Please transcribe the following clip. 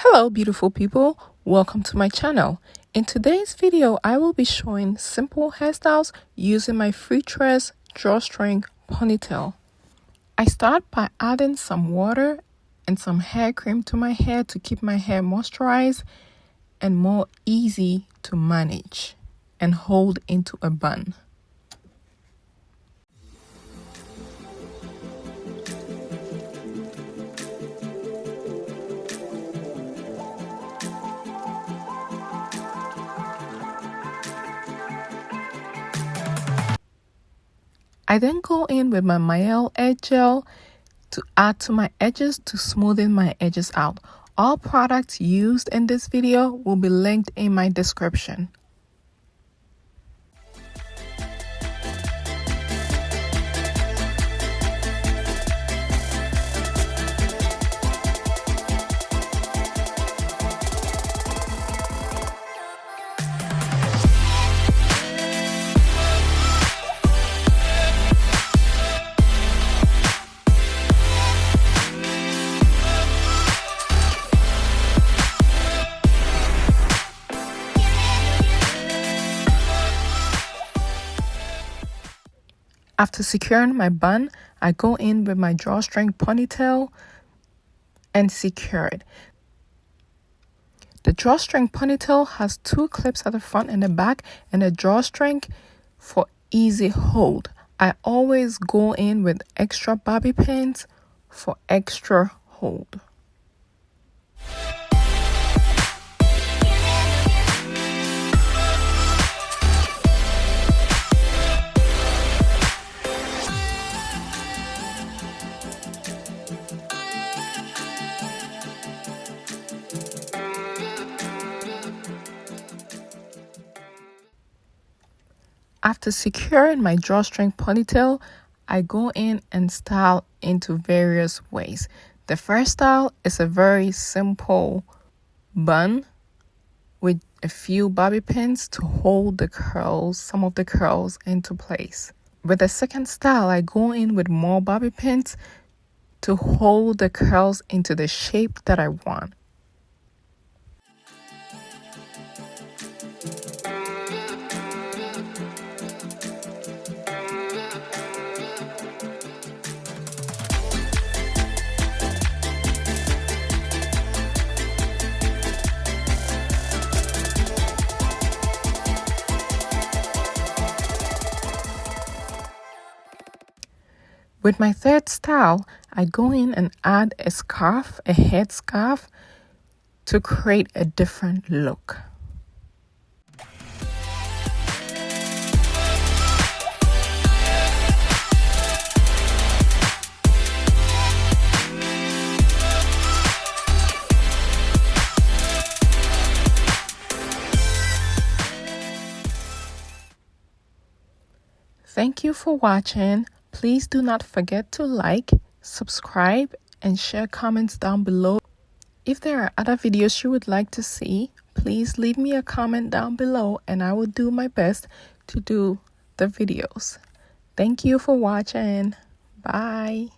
Hello beautiful people, welcome to my channel. In today's video, I will be showing simple hairstyles using my Freetress Drawstring Ponytail. I start by adding some water and some hair cream to my hair to keep my hair moisturized and more easy to manage and hold into a bun. I then go in with my Mielle edge gel to add to my edges to smoothen my edges out. All products used in this video will be linked in my description. After securing my bun, I go in with my drawstring ponytail and secure it. The drawstring ponytail has two clips at the front and the back and a drawstring for easy hold. I always go in with extra bobby pins for extra hold. After securing my drawstring ponytail, I go in and style into various ways. The first style is a very simple bun with a few bobby pins to hold the curls, some of the curls into place. With the second style, I go in with more bobby pins to hold the curls into the shape that I want. With my third style, I go in and add a scarf, a head scarf, to create a different look. Thank you for watching. Please do not forget to like, subscribe, and share comments down below. If there are other videos you would like to see, please leave me a comment down below and I will do my best to do the videos. Thank you for watching. Bye.